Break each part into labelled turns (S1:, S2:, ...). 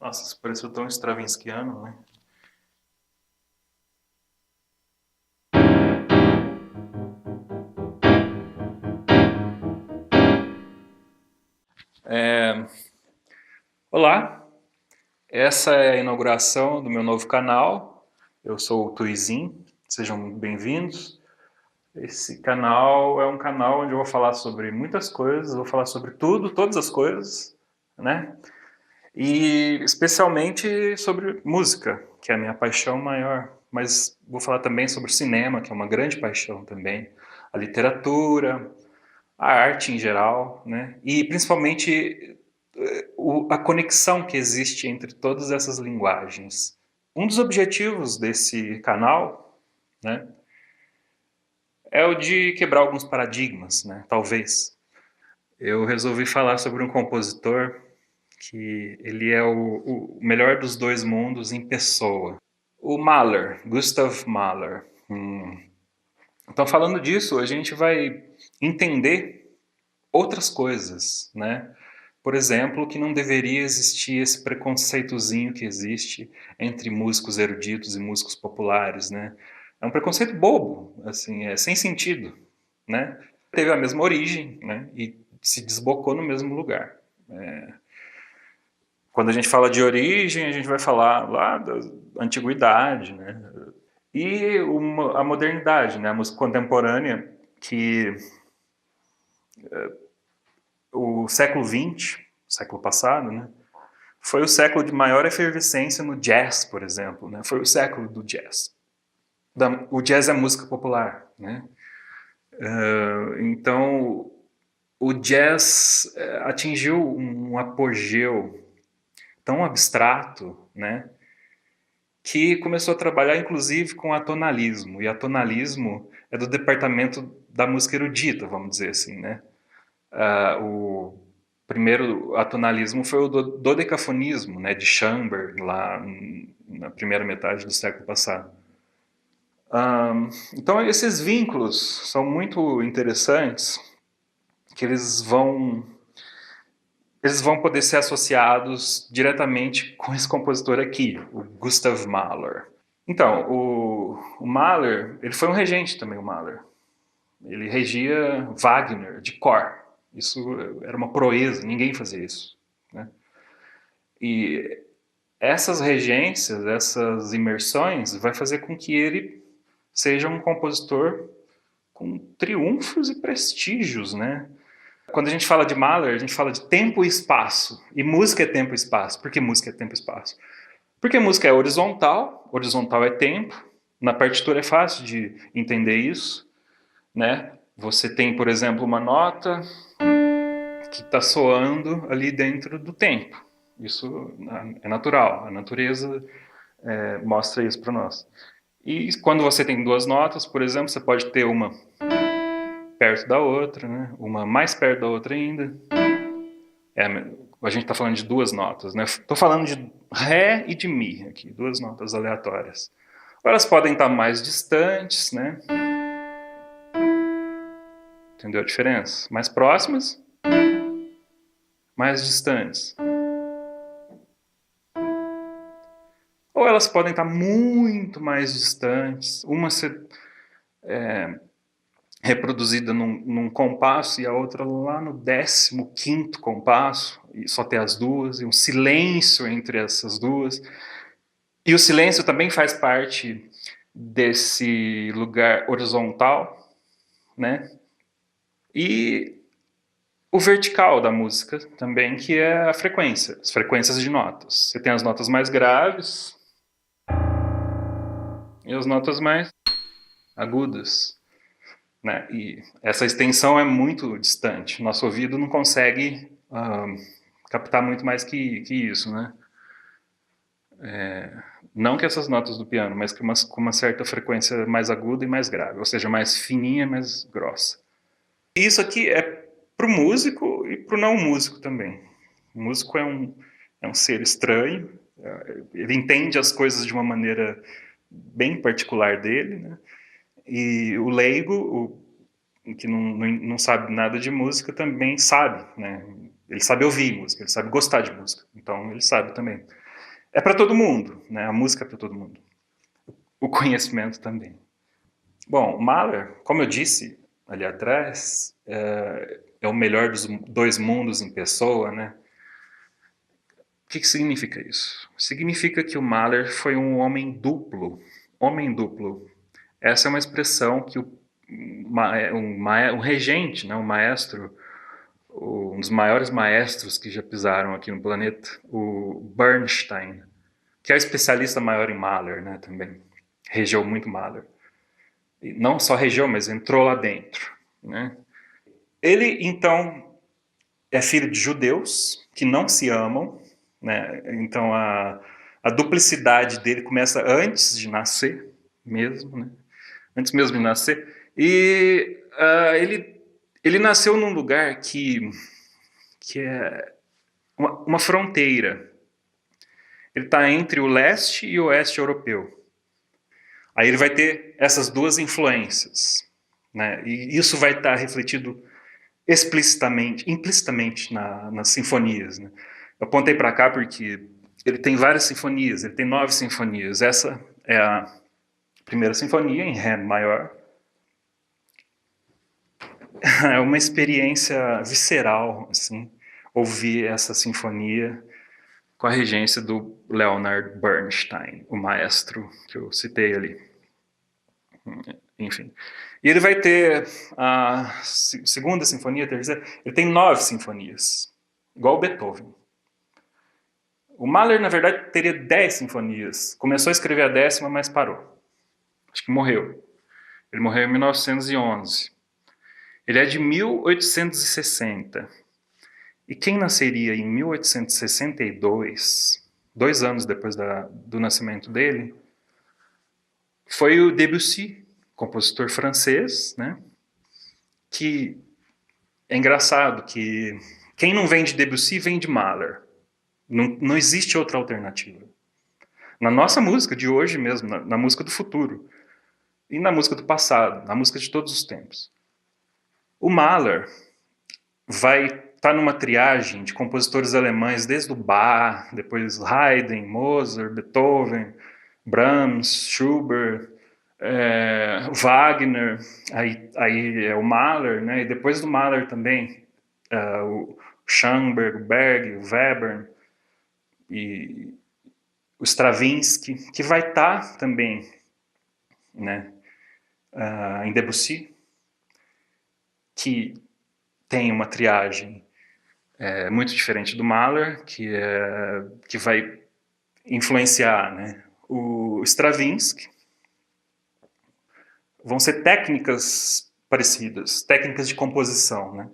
S1: Nossa, isso pareceu tão stravinskiano, né? Olá, essa é a inauguração do meu novo canal. Eu sou o Tuizin, sejam bem-vindos. Esse canal é um canal onde eu vou falar sobre muitas coisas, vou falar sobre tudo, todas as coisas, né? E especialmente sobre música, que é a minha paixão maior. Mas vou falar também sobre cinema, que é uma grande paixão também, a literatura, a arte em geral, né? E principalmente a conexão que existe entre todas essas linguagens. Um dos objetivos desse canal, né, é o de quebrar alguns paradigmas, né, talvez. Eu resolvi falar sobre um compositor que ele é o melhor dos dois mundos em pessoa. O Mahler, Gustav Mahler. Então, falando disso, a gente vai entender outras coisas, né? Por exemplo, que não deveria existir esse preconceitozinho que existe entre músicos eruditos e músicos populares, né? É um preconceito bobo, assim, é sem sentido, né? Teve a mesma origem, né? E se desbocou no mesmo lugar. Quando a gente fala de origem, a gente vai falar lá da antiguidade, né? E a modernidade, né? A música contemporânea, que o século XX, século passado, né? Foi o século de maior efervescência no jazz, por exemplo, né? Foi o século do jazz. O jazz é música popular, né? Então, o jazz atingiu um apogeu tão abstrato, né? Que começou a trabalhar, inclusive, com atonalismo. E atonalismo é do departamento da música erudita, vamos dizer assim, né? O primeiro atonalismo foi o dodecafonismo, né, de Schoenberg, lá na primeira metade do século passado. Então, esses vínculos são muito interessantes, que eles vão poder ser associados diretamente com esse compositor aqui, o Gustav Mahler. Então, o Mahler, ele foi um regente também, o Mahler. Ele regia Wagner de cor. Isso era uma proeza, ninguém fazia isso, né? E essas regências, essas imersões, vai fazer com que ele seja um compositor com triunfos e prestígios, né? Quando a gente fala de Mahler, a gente fala de tempo e espaço. E música é tempo e espaço. Por que música é tempo e espaço? Porque música é horizontal, horizontal é tempo. Na partitura é fácil de entender isso, né? Você tem, por exemplo, uma nota que está soando ali dentro do tempo. Isso é natural, a natureza mostra isso para nós. E quando você tem duas notas, por exemplo, você pode ter uma perto da outra, né? Uma mais perto da outra ainda. A gente está falando de duas notas, né? Estou falando de Ré e de Mi aqui, duas notas aleatórias. Ou elas podem estar mais distantes, né? Entendeu a diferença? Mais próximas, mais distantes. Ou elas podem estar muito mais distantes, uma ser reproduzida num compasso e a outra lá no 15º compasso, e só ter as duas, e um silêncio entre essas duas. E o silêncio também faz parte desse lugar horizontal, né? E o vertical da música também, que é a frequência, as frequências de notas. Você tem as notas mais graves e as notas mais agudas, né? E essa extensão é muito distante. Nosso ouvido não consegue captar muito mais que isso, né? Não que essas notas do piano, mas com uma certa frequência mais aguda e mais grave, ou seja, mais fininha e mais grossa. E isso aqui é para o músico e para o não músico também. O músico é um ser estranho, ele entende as coisas de uma maneira bem particular dele, né? E o leigo, que não sabe nada de música, também sabe, né? Ele sabe ouvir música, ele sabe gostar de música, então ele sabe também. É para todo mundo, né? A música é para todo mundo. O conhecimento também. Bom, o Mahler, como eu disse ali atrás, é o melhor dos dois mundos em pessoa, né? O que significa isso? Significa que o Mahler foi um homem duplo. Homem duplo. Essa é uma expressão que um regente, né, um maestro, um dos maiores maestros que já pisaram aqui no planeta, o Bernstein, que é o especialista maior em Mahler, né, também. Regeu muito Mahler. E não só regeu, mas entrou lá dentro, né? Ele, então, é filho de judeus que não se amam, né? Então a duplicidade dele começa antes de nascer mesmo, né? Antes mesmo de nascer. E ele nasceu num lugar que é uma fronteira. Ele está entre o leste e o oeste europeu. Aí ele vai ter essas duas influências, né? E isso vai estar refletido explicitamente, implicitamente nas sinfonias, né? Eu apontei para cá porque ele tem várias sinfonias, ele tem 9 sinfonias. Essa é a primeira sinfonia em Ré maior. É uma experiência visceral, assim, ouvir essa sinfonia com a regência do Leonard Bernstein, o maestro que eu citei ali. Enfim. E ele vai ter a segunda sinfonia, a terceira. Ele tem 9 sinfonias, igual o Beethoven. O Mahler, na verdade, teria 10 sinfonias. Começou a escrever a 10ª, mas parou. Acho que morreu. Ele morreu em 1911. Ele é de 1860. E quem nasceria em 1862, 2 anos depois do nascimento dele, foi o Debussy, compositor francês, né? Que é engraçado que quem não vem de Debussy vem de Mahler. Não existe outra alternativa. Na nossa música de hoje mesmo, na música do futuro, e na música do passado, na música de todos os tempos. O Mahler vai estar numa triagem de compositores alemães, desde o Bach, depois Haydn, Mozart, Beethoven, Brahms, Schubert, Wagner, aí é o Mahler, né? E depois do Mahler também, o Schoenberg, o Berg, o Webern e o Stravinsky, que vai estar também, né, em Debussy, que tem uma triagem muito diferente do Mahler, que vai influenciar, né, o Stravinsky. Vão ser técnicas parecidas, técnicas de composição, né?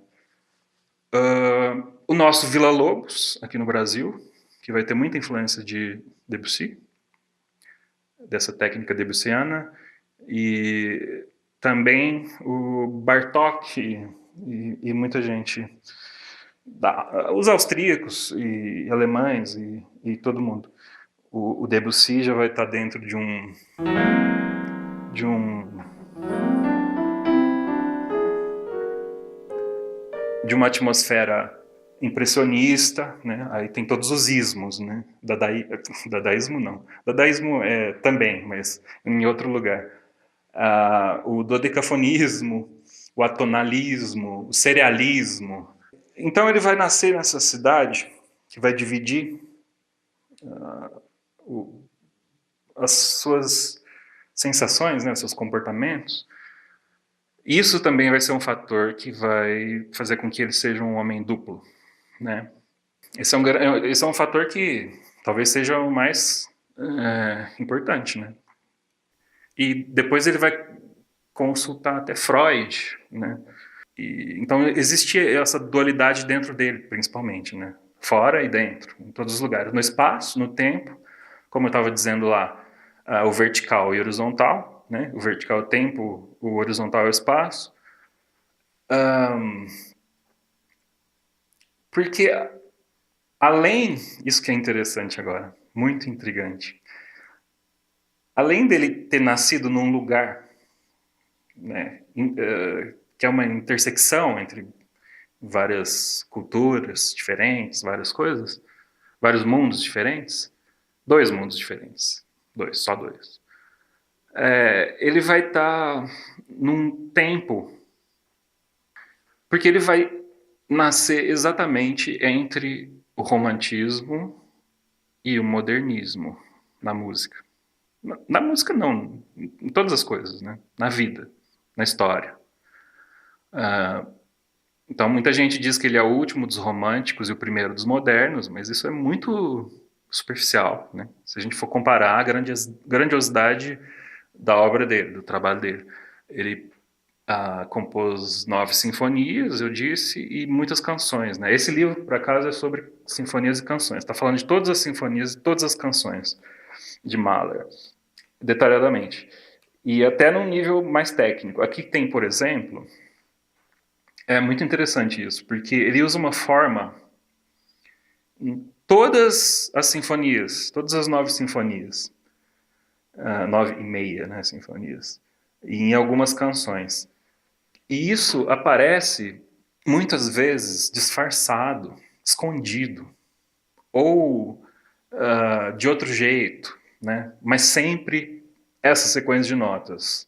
S1: O nosso Villa-Lobos, aqui no Brasil, que vai ter muita influência de Debussy, dessa técnica debussiana, e também o Bartók e muita gente, os austríacos e alemães e todo mundo. O Debussy já vai estar dentro de uma atmosfera impressionista, né? Aí tem todos os ismos, né? Dadaísmo não. Dadaísmo também, mas em outro lugar. O dodecafonismo, o atonalismo, o serialismo. Então ele vai nascer nessa cidade que vai dividir as suas sensações, né, os seus comportamentos. Isso também vai ser um fator que vai fazer com que ele seja um homem duplo, né? Esse é um fator que talvez seja o mais importante, né? E depois ele vai consultar até Freud, né? Então existia essa dualidade dentro dele, principalmente, né? Fora e dentro, em todos os lugares, no espaço, no tempo, como eu estava dizendo lá, o vertical e o horizontal, né? O vertical é o tempo, o horizontal é o espaço. Porque além, isso que é interessante agora, muito intrigante, além dele ter nascido num lugar, né, que é uma intersecção entre várias culturas diferentes, várias coisas, vários mundos diferentes, Dois mundos diferentes. Dois, só dois. Ele vai estar num tempo, porque ele vai nascer exatamente entre o romantismo e o modernismo na música. Na música não, em todas as coisas, né? Na vida, na história. Então muita gente diz que ele é o último dos românticos e o primeiro dos modernos, mas isso é muito superficial, né? Se a gente for comparar a grandiosidade da obra dele, do trabalho dele. Ele compôs 9 sinfonias, eu disse, e muitas canções, né? Esse livro, por acaso, é sobre sinfonias e canções. Está falando de todas as sinfonias e todas as canções de Mahler, detalhadamente. E até num nível mais técnico. Aqui tem, por exemplo, é muito interessante isso, porque ele usa uma forma em todas as sinfonias, todas as 9 sinfonias, 9 e meia, né, sinfonias, e em algumas canções. E isso aparece muitas vezes disfarçado, escondido, ou de outro jeito, né? Mas sempre essa sequência de notas.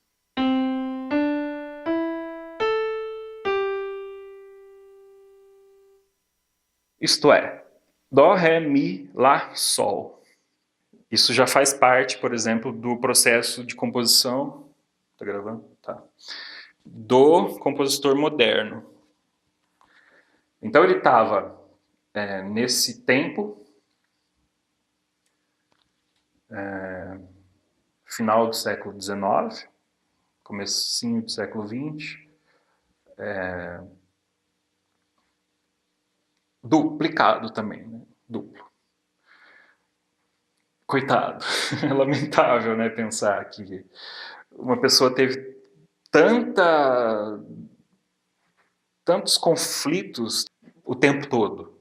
S1: Isto é, Dó, Ré, Mi, Lá, Sol. Isso já faz parte, por exemplo, do processo de composição. Tá gravando? Tá. Do compositor moderno. Então ele estava nesse tempo, final do século XIX, comecinho do século XX, duplicado também, né? Duplo. Coitado, é lamentável, né, pensar que uma pessoa teve tantos conflitos o tempo todo.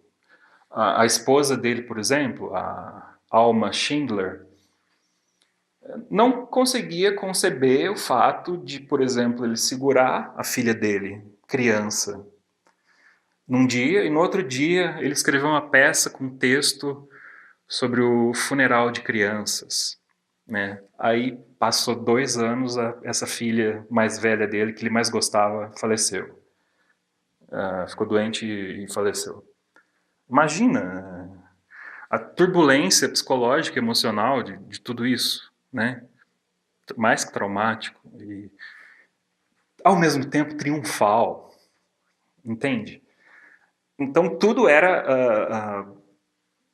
S1: A esposa dele, por exemplo, a Alma Schindler, não conseguia conceber o fato de, por exemplo, ele segurar a filha dele, criança, num dia, e no outro dia ele escreveu uma peça com texto sobre o funeral de crianças, né? Aí passou 2 anos, essa filha mais velha dele, que ele mais gostava, faleceu. Ficou doente e faleceu. Imagina a turbulência psicológica e emocional de tudo isso, né? Mais que traumático e ao mesmo tempo triunfal, entende? Então tudo era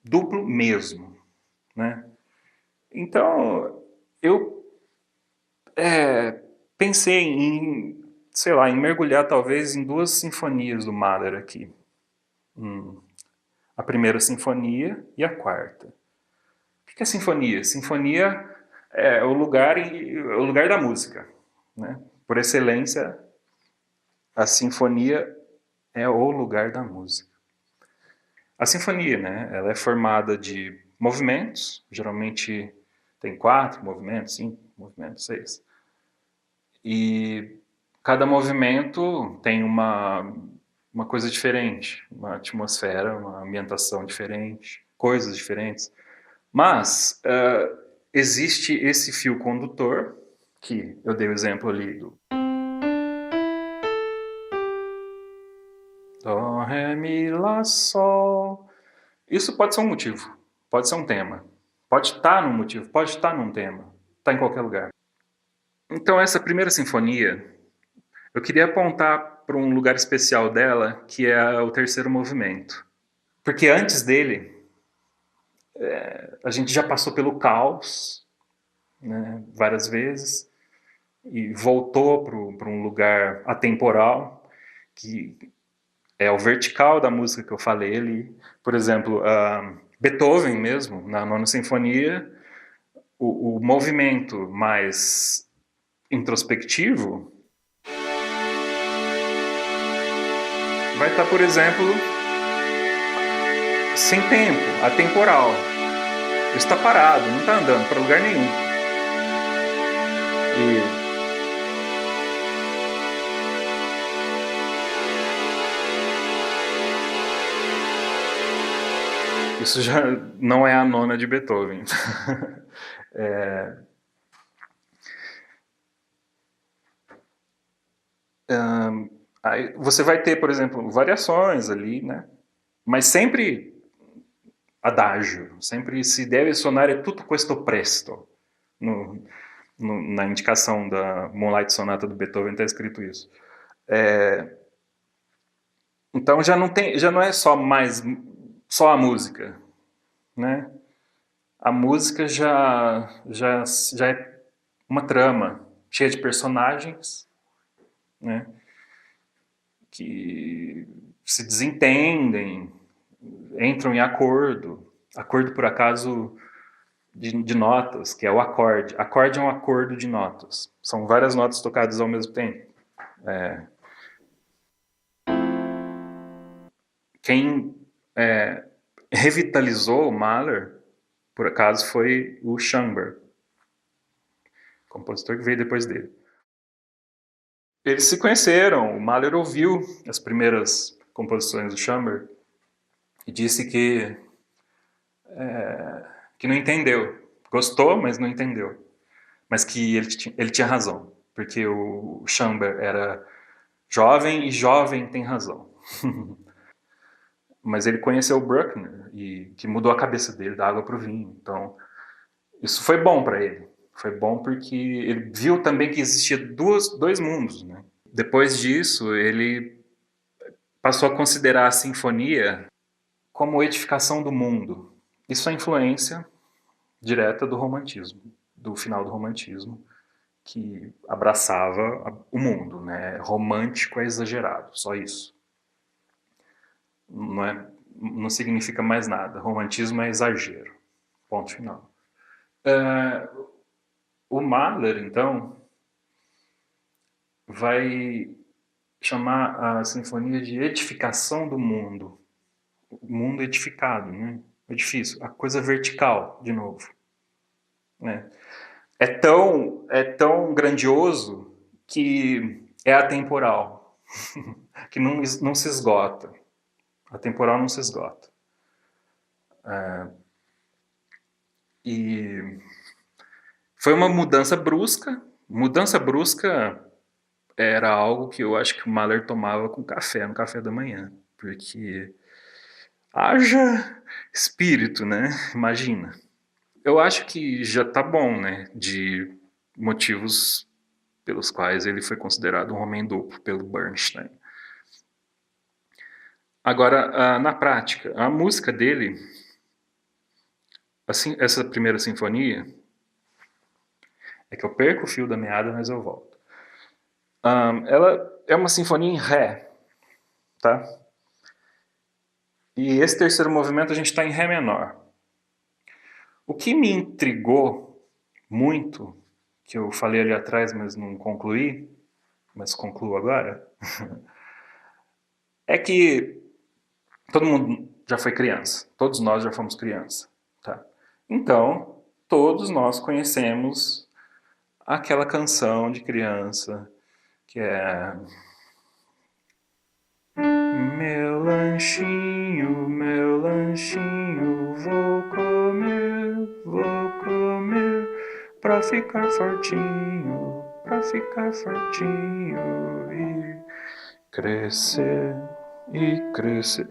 S1: duplo mesmo, né? Então eu pensei em, sei lá, em mergulhar talvez em 2 sinfonias do Mahler aqui. A primeira sinfonia e a quarta. O que é sinfonia? Sinfonia é o lugar da música, né? Por excelência, a sinfonia é o lugar da música. A sinfonia, né? Ela é formada de movimentos, geralmente tem 4 movimentos, 5 movimentos, 6. E cada movimento tem uma coisa diferente, uma atmosfera, uma ambientação diferente, coisas diferentes. Mas existe esse fio condutor, que eu dei o exemplo ali do Dó, Ré, Mi, Lá, Sol. Isso pode ser um motivo, pode ser um tema, pode estar num motivo, pode estar num tema, está em qualquer lugar. Então essa primeira sinfonia, eu queria apontar para um lugar especial dela, que é o terceiro movimento. Porque antes dele, a gente já passou pelo caos, né, várias vezes, e voltou para um lugar atemporal, que é o vertical da música que eu falei ali. Por exemplo, Beethoven mesmo, na Nona Sinfonia, o movimento mais introspectivo vai estar, por exemplo, sem tempo, atemporal. Está parado, não está andando para lugar nenhum. E Isso já não é a nona de Beethoven. Aí você vai ter, por exemplo, variações ali, né? Mas sempre adágio, sempre se deve suonare tutto questo presto. No, na indicação da Moonlight Sonata do Beethoven está escrito isso. Então já não é só a música, né? A música já é uma trama cheia de personagens, né? Que se desentendem, entram em acordo. Acordo, por acaso, de notas, que é o acorde. Acorde é um acordo de notas. São várias notas tocadas ao mesmo tempo. Quem revitalizou o Mahler, por acaso, foi o Schoenberg, compositor que veio depois dele. Eles se conheceram, o Mahler ouviu as primeiras composições do Schoenberg e disse que não entendeu. Gostou, mas não entendeu. Mas que ele tinha razão, porque o Schoenberg era jovem e jovem tem razão. Mas ele conheceu o Bruckner e que mudou a cabeça dele da água para o vinho. Então, isso foi bom para ele. Foi bom porque ele viu também que existia dois mundos, né? Depois disso, ele passou a considerar a sinfonia como edificação do mundo. Isso é influência direta do romantismo, do final do romantismo, que abraçava o mundo, né? Romântico é exagerado, só isso. Não significa mais nada. Romantismo é exagero. Ponto final. O Mahler, então, vai chamar a sinfonia de edificação do mundo. O mundo edificado, né? O edifício, a coisa vertical, de novo. Né? É tão grandioso que é atemporal, que não se esgota. Atemporal não se esgota. E foi uma mudança brusca. Mudança brusca era algo que eu acho que o Mahler tomava com café, no café da manhã. Porque haja espírito, né? Imagina. Eu acho que já tá bom, né? De motivos pelos quais ele foi considerado um homem duplo pelo Bernstein. Agora, na prática, a música dele, assim, essa primeira sinfonia, é que eu perco o fio da meada, mas eu volto. Ela é uma sinfonia em Ré, tá? E esse terceiro movimento a gente está em Ré menor. O que me intrigou muito, que eu falei ali atrás, mas não concluí, mas concluo agora, é que todo mundo já foi criança. Todos nós já fomos criança, tá? Então, todos nós conhecemos aquela canção de criança que é meu lanchinho, vou comer, pra ficar fortinho e crescer,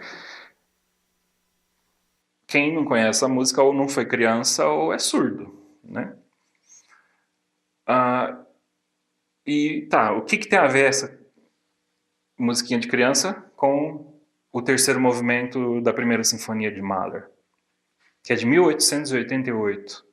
S1: Quem não conhece a música ou não foi criança ou é surdo, né? E tá, o que tem a ver essa musiquinha de criança com o terceiro movimento da primeira sinfonia de Mahler, que é de 1888.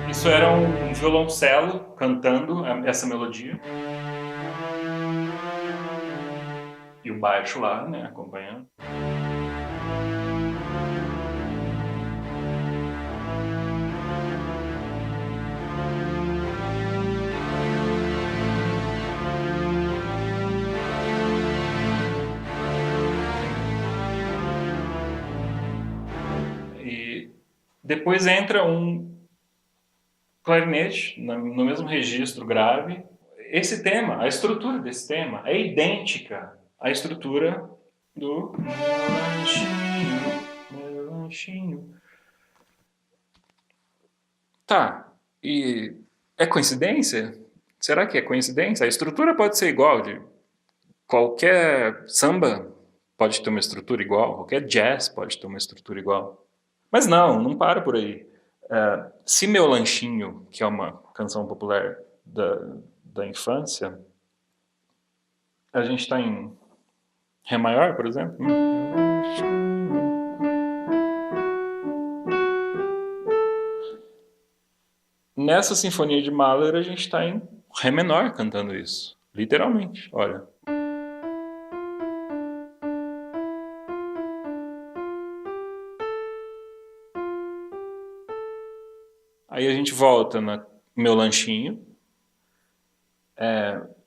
S1: Isso era um violoncelo cantando essa melodia. E o baixo lá, né, acompanhando. Depois entra um clarinete no mesmo registro grave. Esse tema, a estrutura desse tema é idêntica à estrutura do meu lanchinho. Tá, e é coincidência? Será que é coincidência? A estrutura pode ser igual de qualquer samba pode ter uma estrutura igual, qualquer jazz pode ter uma estrutura igual. Mas não para por aí. Se Meu Lanchinho, que é uma canção popular da infância, a gente está em Ré maior, por exemplo. Nessa Sinfonia de Mahler, a gente está em Ré menor cantando isso. Literalmente, olha. Aí a gente volta no Meu Lanchinho.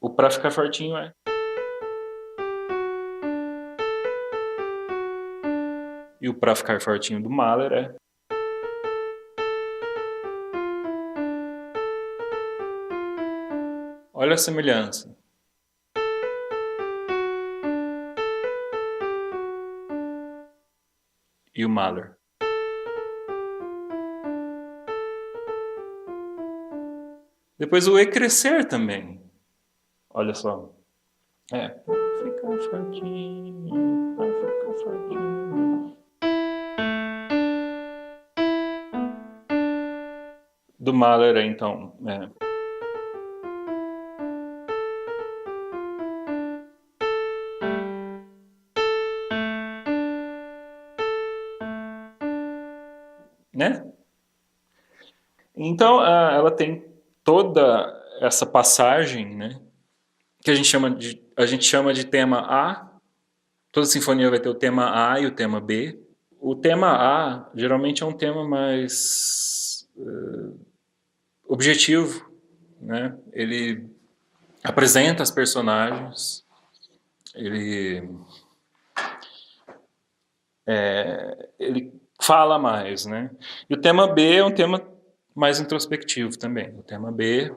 S1: O Pra Ficar Fortinho é. E o Pra Ficar Fortinho do Mahler é. Olha a semelhança. E o Mahler. Depois o E crescer também. Olha só. Ficar fortinho, pra ficar fortinho. Do Mahler, então. Né? Então, ela tem toda essa passagem, né? Que a gente chama de tema A. Toda sinfonia vai ter o tema A e o tema B. O tema A geralmente é um tema mais objetivo, né? Ele apresenta as personagens, ele fala mais, né? E o tema B é um tema mais introspectivo também. O tema B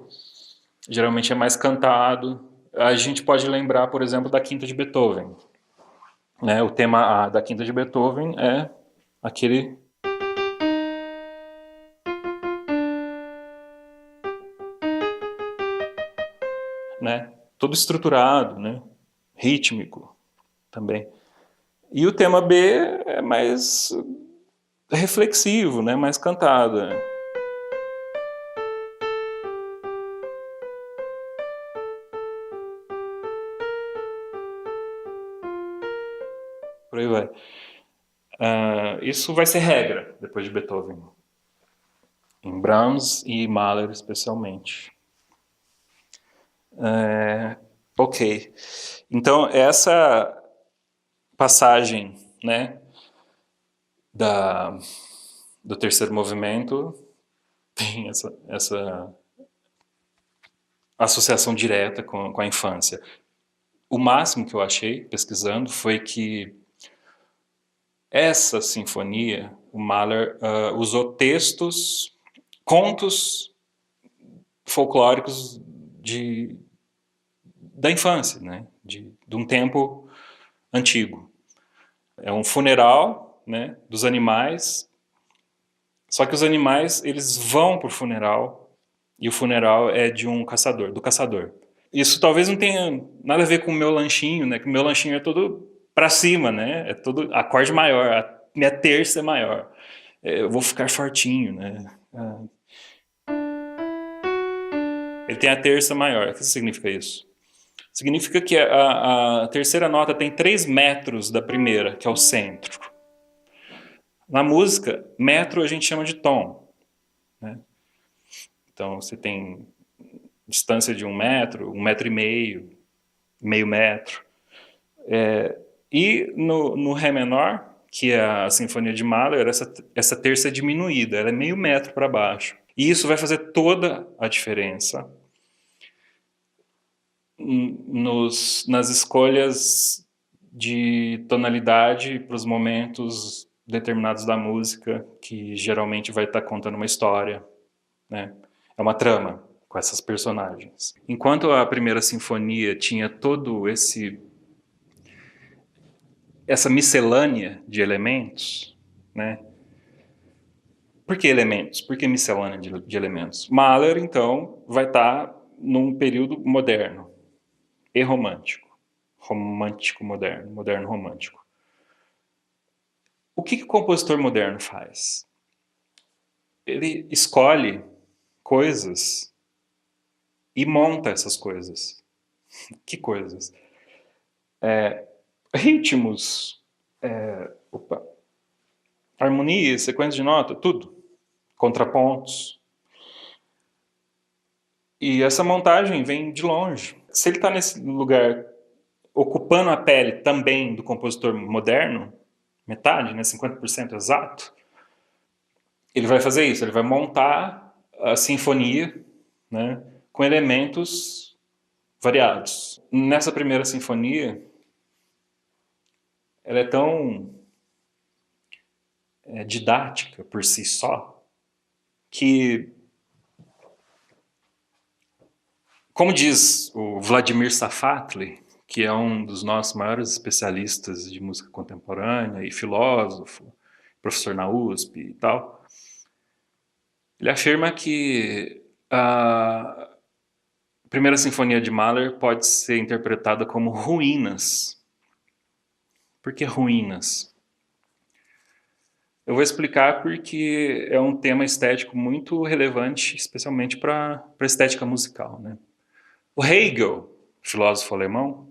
S1: geralmente é mais cantado. A gente pode lembrar, por exemplo, da Quinta de Beethoven. Né? O tema A da Quinta de Beethoven é aquele... Né? Todo estruturado, né? Rítmico também. E o tema B é mais reflexivo, né? Mais cantado. Né? Por aí vai. Isso vai ser regra depois de Beethoven. Em Brahms e Mahler especialmente. Ok. Então, essa passagem, né, do terceiro movimento tem essa associação direta com a infância. O máximo que eu achei, pesquisando, foi que essa sinfonia, o Mahler usou contos folclóricos da infância, né? De um tempo antigo. É um funeral, né, dos animais, só que os animais eles vão para o funeral e o funeral é de um caçador, do caçador. Isso talvez não tenha nada a ver com o meu lanchinho, né? Que o meu lanchinho é todo para cima, né? É todo acorde maior, a minha terça é maior. Eu vou ficar fortinho, né? Ele tem a terça maior. O que significa isso? Significa que a terceira nota tem 3 metros da primeira, que é o centro. Na música, metro a gente chama de tom. Né? Então você tem distância de 1 metro e meio metro. E no Ré menor, que é a Sinfonia de Mahler, essa terça é diminuída, ela é meio metro para baixo. E isso vai fazer toda a diferença nas escolhas de tonalidade para os momentos determinados da música, que geralmente vai estar contando uma história, né? É uma trama com essas personagens. Enquanto a primeira sinfonia tinha todo essa miscelânea de elementos, né? Por que elementos? Por que miscelânea de elementos? Mahler, então, vai estar num período moderno e romântico. Romântico moderno, moderno romântico. O que o compositor moderno faz? Ele escolhe coisas e monta essas coisas. Que coisas? Ritmos, harmonias, sequências de nota, tudo. Contrapontos. E essa montagem vem de longe. Se ele está nesse lugar ocupando a pele também do compositor moderno, metade, né, 50% exato, ele vai fazer isso, ele vai montar a sinfonia, né, com elementos variados. Nessa primeira sinfonia, ela é tão didática por si só, que, como diz o Vladimir Safatli, que é um dos nossos maiores especialistas de música contemporânea e filósofo, professor na USP e tal, ele afirma que a primeira sinfonia de Mahler pode ser interpretada como ruínas. Por que ruínas? Eu vou explicar porque é um tema estético muito relevante, especialmente para a estética musical, né? O Hegel, filósofo alemão,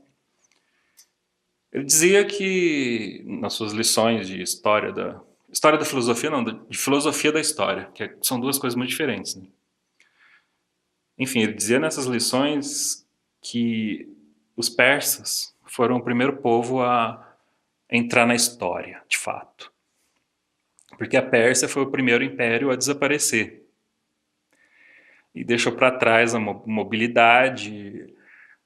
S1: ele dizia que, nas suas lições de história da filosofia, não, de filosofia da história, que são duas coisas muito diferentes, né? Enfim, ele dizia nessas lições que os persas foram o primeiro povo a entrar na história, de fato. Porque a Pérsia foi o primeiro império a desaparecer. E deixou para trás a mobilidade,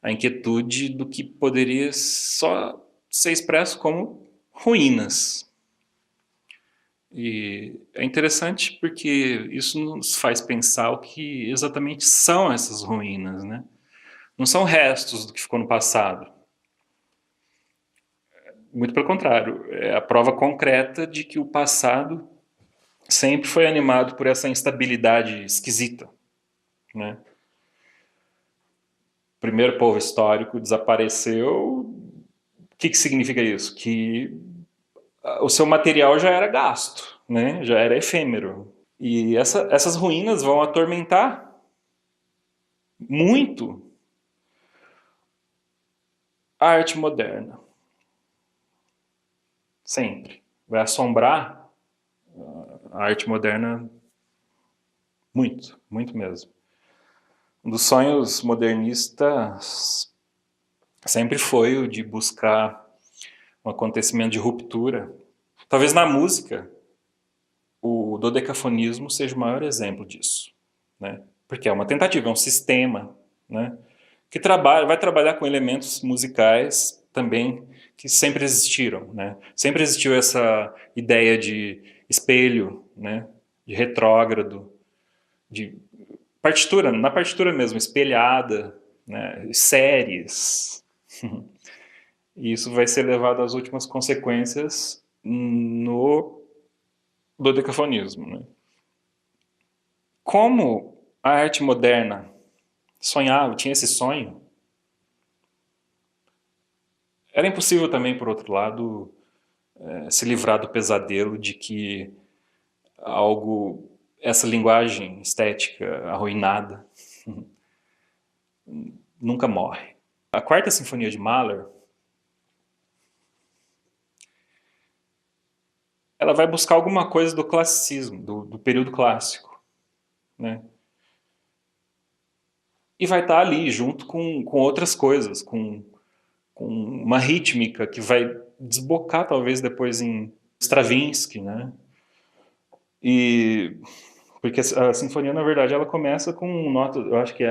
S1: a inquietude do que poderia só ser expresso como ruínas. E é interessante porque isso nos faz pensar o que exatamente são essas ruínas, né? Não são restos do que ficou no passado. Muito pelo contrário, é a prova concreta de que o passado sempre foi animado por essa instabilidade esquisita, né? O primeiro povo histórico desapareceu. O que significa isso? Que o seu material já era gasto, né? Já era efêmero. E essas ruínas vão atormentar muito a arte moderna. Sempre. Vai assombrar a arte moderna muito, muito mesmo. Um dos sonhos modernistas sempre foi o de buscar um acontecimento de ruptura. Talvez na música, o dodecafonismo seja o maior exemplo disso, né? Porque é uma tentativa, é um sistema, né? Que vai trabalhar com elementos musicais também que sempre existiram, né? Sempre existiu essa ideia de espelho, né? De retrógrado, de partitura, na partitura mesmo, espelhada, né? Séries. E isso vai ser levado às últimas consequências no dodecafonismo, né? Como a arte moderna sonhava, tinha esse sonho, era impossível também, por outro lado, se livrar do pesadelo de que essa linguagem estética arruinada nunca morre. A quarta sinfonia de Mahler, ela vai buscar alguma coisa do classicismo, do período clássico, né? E vai estar ali junto com outras coisas, com uma rítmica que vai desbocar talvez depois em Stravinsky, né? E porque a sinfonia, na verdade, ela começa com notas, eu acho que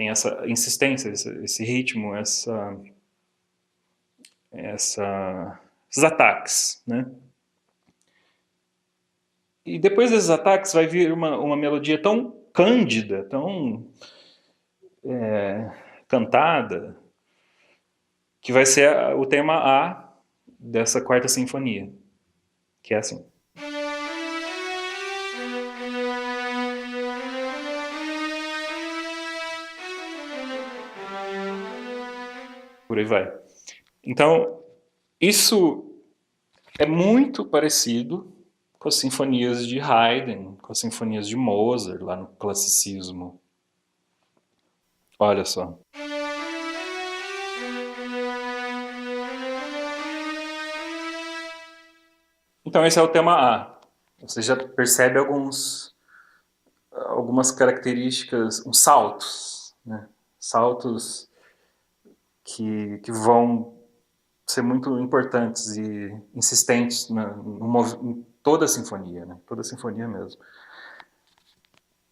S1: tem essa insistência, esse ritmo, esses ataques, né? E depois desses ataques vai vir uma melodia tão cândida, tão cantada, que vai ser o tema A dessa quarta sinfonia, que é assim. Por aí vai. Então, isso é muito parecido com as sinfonias de Haydn, com as sinfonias de Mozart, lá no classicismo. Olha só. Então, esse é o tema A. Você já percebe algumas características, uns saltos, né? Saltos que vão ser muito importantes e insistentes em toda a sinfonia, né? Toda a sinfonia mesmo.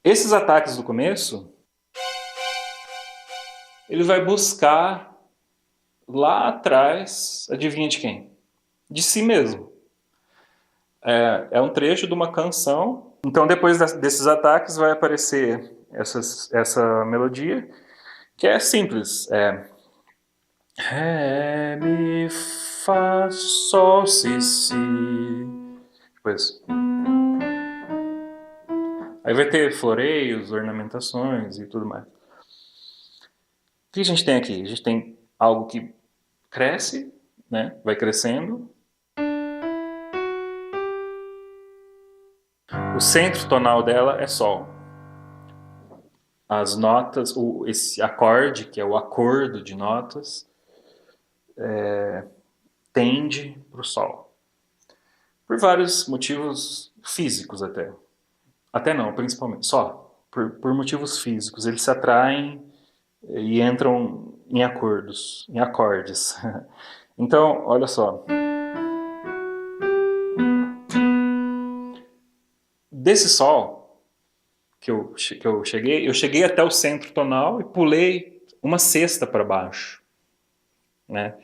S1: Esses ataques do começo, ele vai buscar lá atrás, adivinha de quem? De si mesmo. É um trecho de uma canção. Então, depois desses ataques, vai aparecer essa melodia, que é simples. Ré, mi, fá, sol, si. Depois. Aí vai ter floreios, ornamentações e tudo mais. O que a gente tem aqui? A gente tem algo que cresce, né? Vai crescendo. O centro tonal dela é Sol. As notas, esse acorde, que é o acordo de notas, tende para o Sol. Por vários motivos físicos até. Até não, principalmente. Só por motivos físicos. Eles se atraem e entram em acordos, em acordes. Então, olha só. Desse Sol que eu cheguei até o centro tonal e pulei uma sexta para baixo, né?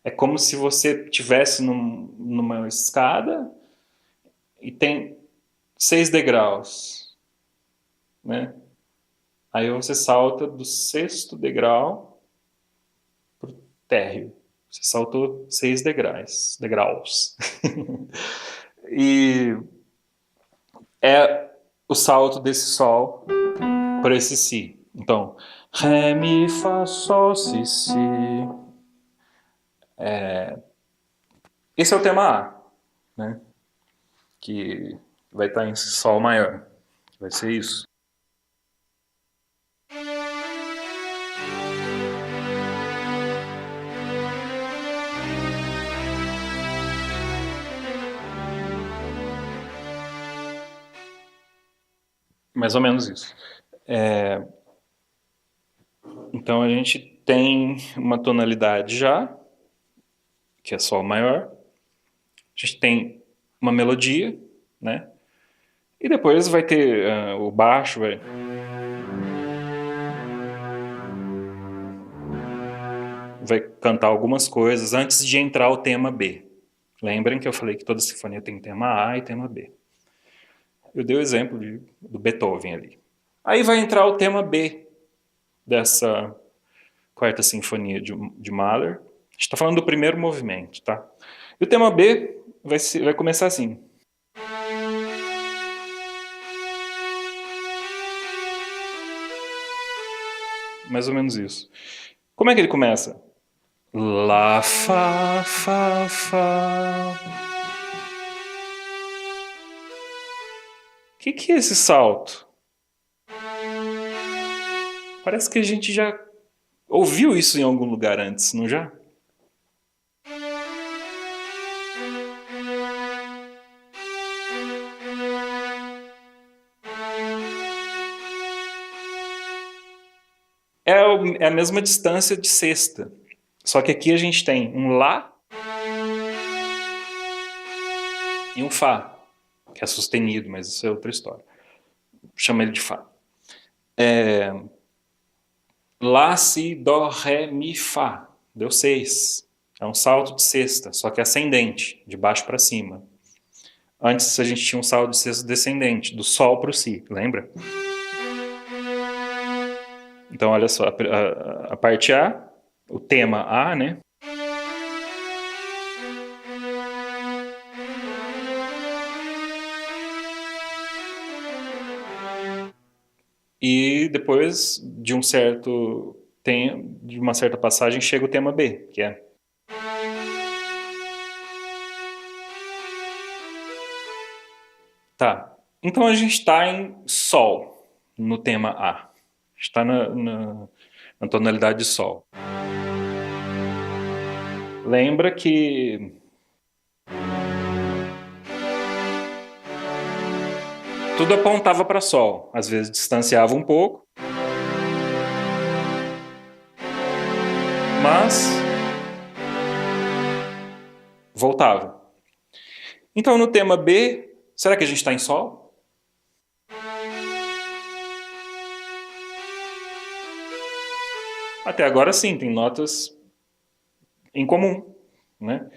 S1: É como se você tivesse numa escada e tem 6 degraus, né? Aí você salta do 6º degrau pro térreo. Você saltou 6 degraus. E é o salto desse Sol para esse Si. Então, Ré, Mi, Fá, Sol, Si. Esse é o tema A, né? Que vai estar em Sol maior. Vai ser isso. Mais ou menos isso. Então a gente tem uma tonalidade já, que é Sol maior. A gente tem uma melodia, né? E depois vai ter o baixo, vai cantar algumas coisas antes de entrar o tema B. Lembrem que eu falei que toda sinfonia tem tema A e tema B. Eu dei o exemplo do Beethoven ali. Aí vai entrar o tema B dessa quarta sinfonia de Mahler. A gente está falando do primeiro movimento, tá? E o tema B vai começar assim. Mais ou menos isso. Como é que ele começa? Lá, Fá, Fá, Fá. O que é esse salto? Parece que a gente já ouviu isso em algum lugar antes, não já? É a mesma distância de sexta. Só que aqui a gente tem um Lá e um Fá, que é sustenido, mas isso é outra história. Chama ele de Fá. Lá, si, dó, ré, mi, fá. Deu 6. É um salto de sexta, só que ascendente, de baixo para cima. Antes a gente tinha um salto de sexta descendente, do sol para o si, lembra? Então olha só, a parte A, o tema A, né? E depois de de uma certa passagem chega o tema B, que é tá. Então a gente está em Sol no tema A. Está na tonalidade de Sol. Lembra que tudo apontava para Sol. Às vezes distanciava um pouco, mas voltava. Então no tema B, será que a gente está em Sol? Até agora sim, tem notas em comum, né?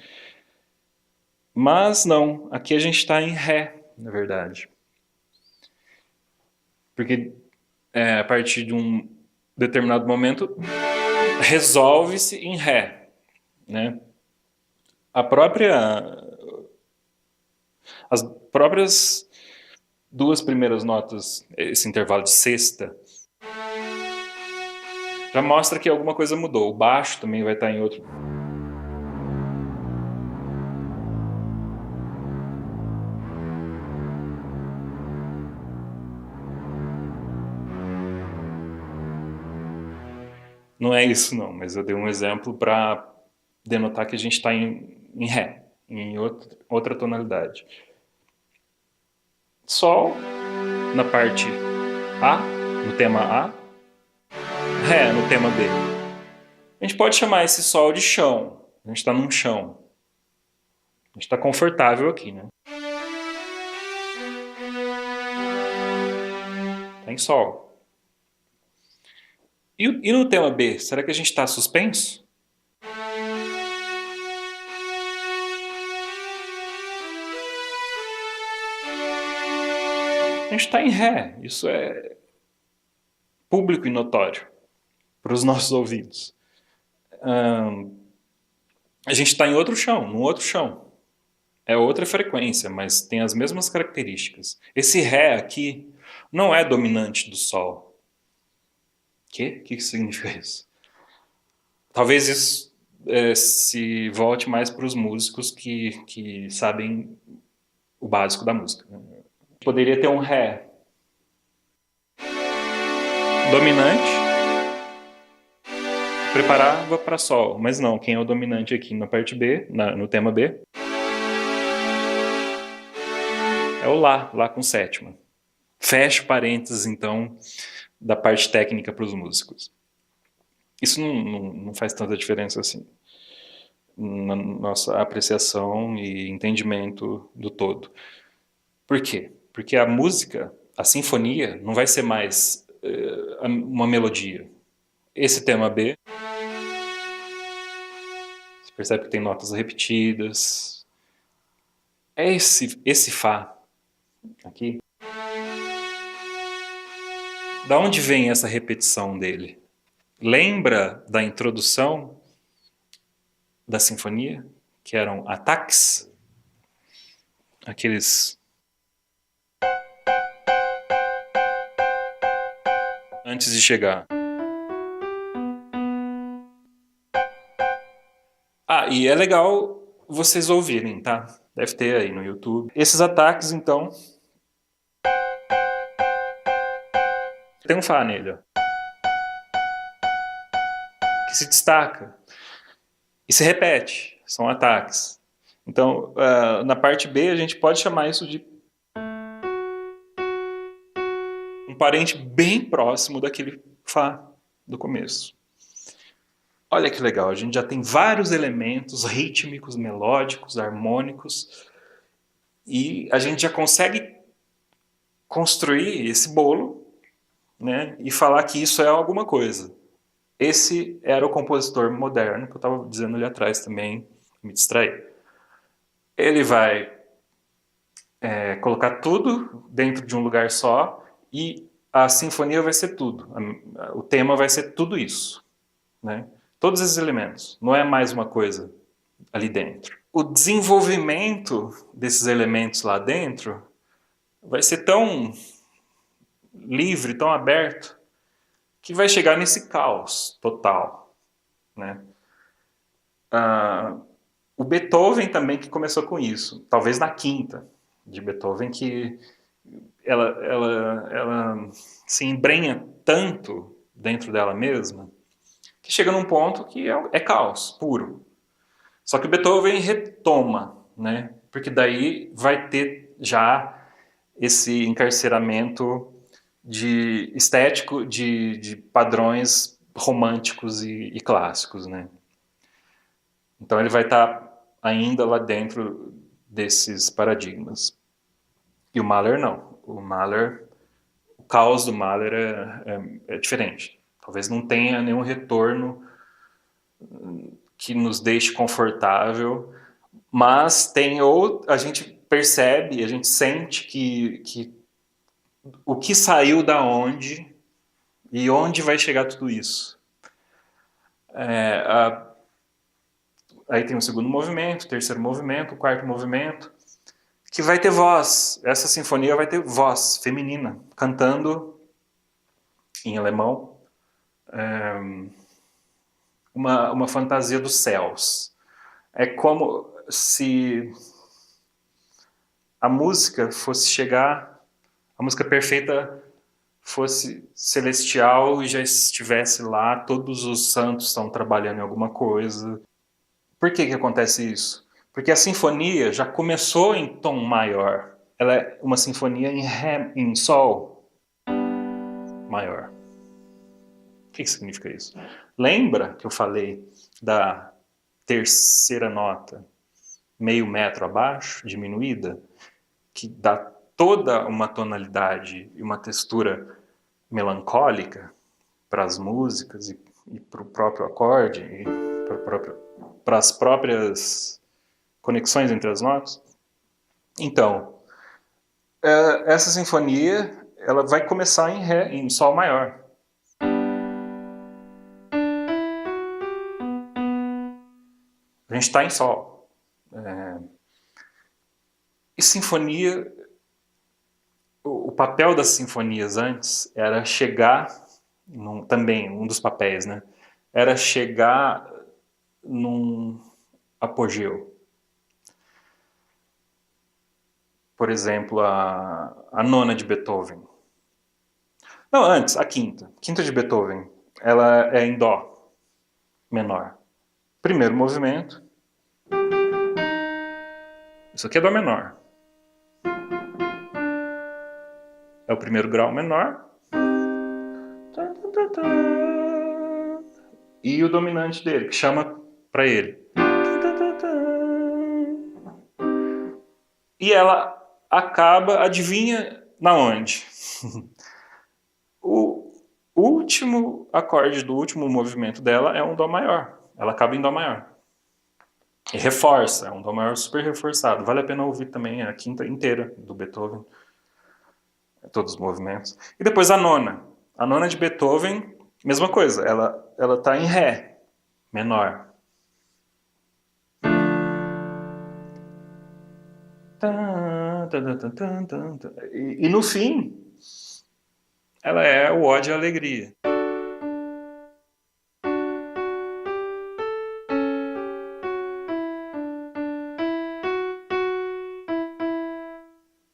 S1: Mas não, aqui a gente está em Ré, na verdade. Porque a partir de um determinado momento resolve-se em Ré, né? As próprias duas primeiras notas, esse intervalo de sexta, já mostra que alguma coisa mudou. O baixo também vai estar em outro. Não é isso não, mas eu dei um exemplo para denotar que a gente está em Ré, em outra tonalidade. Sol na parte A, no tema A, Ré no tema B. A gente pode chamar esse Sol de chão. A gente está num chão. A gente está confortável aqui, né? Está em Sol. E no tema B, será que a gente está suspenso? A gente está em Ré. Isso é público e notório para os nossos ouvidos. A gente está em outro chão, num outro chão. É outra frequência, mas tem as mesmas características. Esse Ré aqui não é dominante do Sol. O que significa isso? Talvez isso se volte mais para os músicos que sabem o básico da música. Poderia ter um Ré dominante, preparava para Sol, mas não, quem é o dominante aqui na parte B, no tema B, é o Lá com sétima. Fecha parênteses, então, da parte técnica para os músicos. Isso não faz tanta diferença assim na nossa apreciação e entendimento do todo. Por quê? Porque a música, a sinfonia, não vai ser mais uma melodia. Esse tema B, você percebe que tem notas repetidas. É esse Fá aqui. Da onde vem essa repetição dele? Lembra da introdução da sinfonia, que eram ataques? Aqueles antes de chegar. Ah, e é legal vocês ouvirem, tá? Deve ter aí no YouTube. Esses ataques, então, tem um Fá nele, ó, que se destaca e se repete. São ataques. Então, na parte B, a gente pode chamar isso de um parente bem próximo daquele Fá do começo. Olha que legal, a gente já tem vários elementos rítmicos, melódicos, harmônicos, e a gente já consegue construir esse bolo, né, e falar que isso é alguma coisa. Esse era o compositor moderno, que eu estava dizendo ali atrás também, me distraí. Ele vai colocar tudo dentro de um lugar só e a sinfonia vai ser tudo. O tema vai ser tudo isso, né? Todos esses elementos. Não é mais uma coisa ali dentro. O desenvolvimento desses elementos lá dentro vai ser tão livre, tão aberto, que vai chegar nesse caos total, né? O Beethoven também que começou com isso, talvez na quinta de Beethoven, que ela se embrenha tanto dentro dela mesma, que chega num ponto que é caos puro. Só que o Beethoven retoma, né? Porque daí vai ter já esse encarceramento de estético de padrões românticos e clássicos, né? Então ele vai estar ainda lá dentro desses paradigmas. E o Mahler não. O caos do Mahler é diferente. Talvez não tenha nenhum retorno que nos deixe confortável, mas a gente percebe, a gente sente que o que saiu da onde e onde vai chegar tudo isso. Aí tem o segundo movimento, o terceiro movimento, o quarto movimento, que vai ter voz. Essa sinfonia vai ter voz feminina, cantando em alemão, uma fantasia dos céus. É como se a música fosse chegar, a música perfeita fosse celestial e já estivesse lá, todos os santos estão trabalhando em alguma coisa. Por que acontece isso? Porque a sinfonia já começou em tom maior. Ela é uma sinfonia em sol maior. O que significa isso? Lembra que eu falei da terceira nota meio metro abaixo, diminuída, que dá toda uma tonalidade e uma textura melancólica para as músicas e para o próprio acorde e para as próprias conexões entre as notas? Então, essa sinfonia ela vai começar em ré, em sol maior. A gente está em sol. E sinfonia, o papel das sinfonias antes era chegar, também um dos papéis, né? Era chegar num apogeu. Por exemplo, a nona de Beethoven. Não, antes, a quinta. Quinta de Beethoven. Ela é em dó menor. Primeiro movimento. Isso aqui é dó menor. É o primeiro grau menor. E o dominante dele, que chama para ele. E ela acaba, adivinha na onde? O último acorde do último movimento dela é um dó maior. Ela acaba em dó maior. E reforça, é um dó maior super reforçado. Vale a pena ouvir também a quinta inteira do Beethoven. Todos os movimentos. E depois a nona. A nona de Beethoven, mesma coisa. Ela tá em ré menor. E no fim, ela é o ódio e a alegria.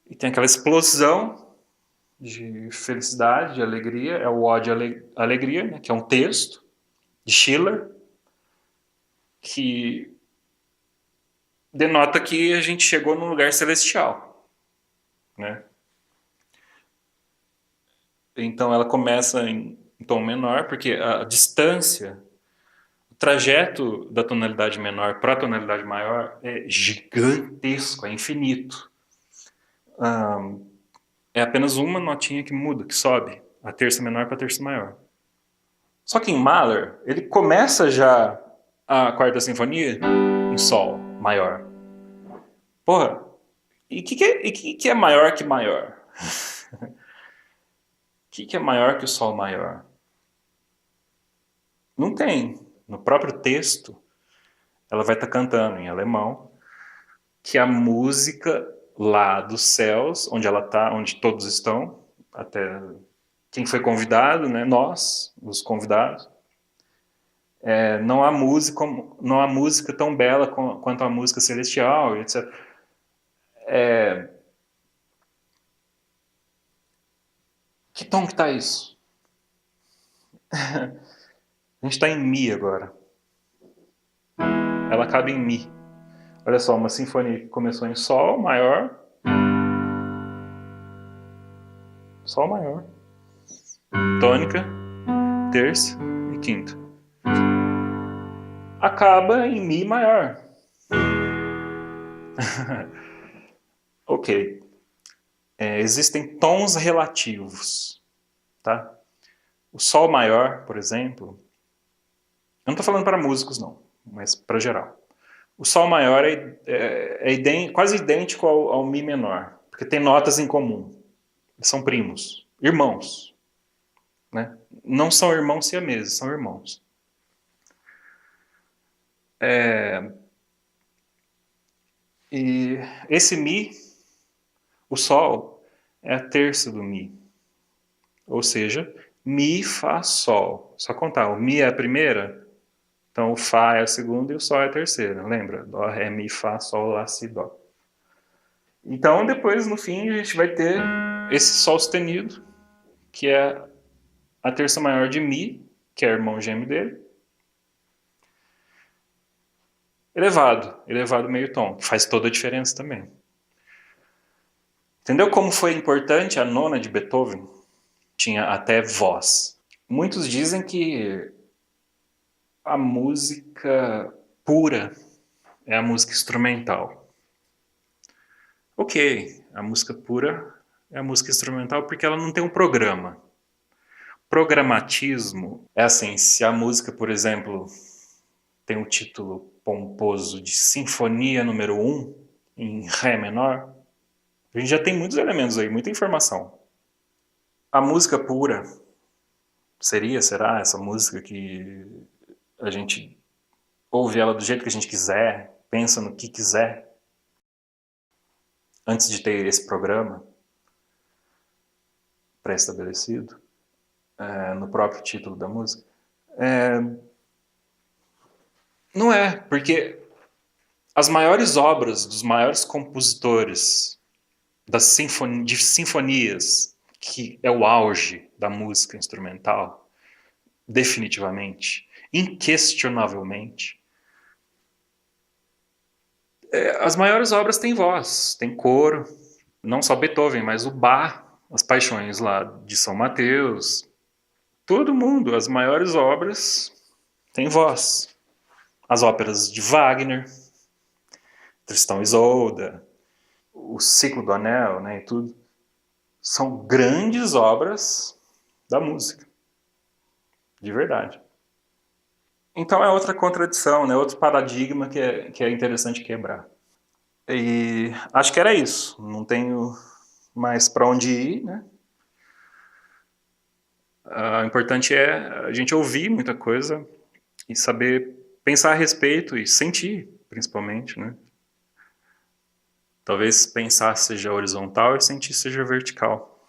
S1: E tem aquela explosão de felicidade, de alegria, é o ódio e a alegria, né, que é um texto de Schiller, que denota que a gente chegou num lugar celestial, né? Então ela começa em tom menor, porque a distância, o trajeto da tonalidade menor para a tonalidade maior é gigantesco, é infinito. É apenas uma notinha que muda, que sobe, a terça menor para a terça maior. Só que em Mahler, ele começa já a quarta sinfonia em sol maior. Porra, e o que é maior que maior? O que é maior que o sol maior? Não tem. No próprio texto, ela vai estar cantando em alemão que a música lá dos céus, onde ela está, onde todos estão, até quem foi convidado, né, nós, os convidados, não há música tão bela quanto a música celestial, etc. Que tom que tá isso? A gente está em Mi agora. Ela acaba em Mi. Olha só, uma sinfonia que começou em Sol maior, Sol maior, tônica, terça e quinta. Acaba em Mi maior. Ok. Existem tons relativos, tá? O Sol maior, por exemplo, eu não estou falando para músicos não, mas para geral. O Sol maior quase idêntico ao Mi menor, porque tem notas em comum. São primos, irmãos, né? Não são irmãos siameses, são irmãos. E esse Mi, o Sol, é a terça do Mi. Ou seja, Mi, Fá, Sol. Só contar, o Mi é a primeira, então o Fá é a segunda e o Sol é a terceira. Lembra? Dó, Ré, Mi, Fá, Sol, Lá, Si, Dó. Então depois, no fim, a gente vai ter esse Sol sustenido, que é a terça maior de Mi, que é o irmão gêmeo dele, elevado meio tom, que faz toda a diferença também. Entendeu como foi importante a nona de Beethoven? Tinha até voz. Muitos dizem que a música pura é a música instrumental. Ok, a música pura é a música instrumental porque ela não tem um programa. Programatismo é assim, se a música, por exemplo, tem o título pomposo de Sinfonia número 1 em Ré menor, a gente já tem muitos elementos aí, muita informação. A música pura será essa música que a gente ouve ela do jeito que a gente quiser, pensa no que quiser, antes de ter esse programa pré-estabelecido, no próprio título da música? Não é, porque as maiores obras dos maiores compositores de sinfonias, que é o auge da música instrumental, definitivamente, inquestionavelmente, as maiores obras têm voz, têm coro, não só Beethoven, mas o Bach, as Paixões lá de São Mateus, todo mundo, as maiores obras têm voz. As óperas de Wagner, Tristão e Isolda, o Ciclo do Anel, né, e tudo, são grandes obras da música, de verdade. Então é outra contradição, né, outro paradigma que é interessante quebrar. E acho que era isso, não tenho mais para onde ir, né? O importante é a gente ouvir muita coisa e saber pensar a respeito e sentir, principalmente, né? Talvez pensar seja horizontal e sentir seja vertical.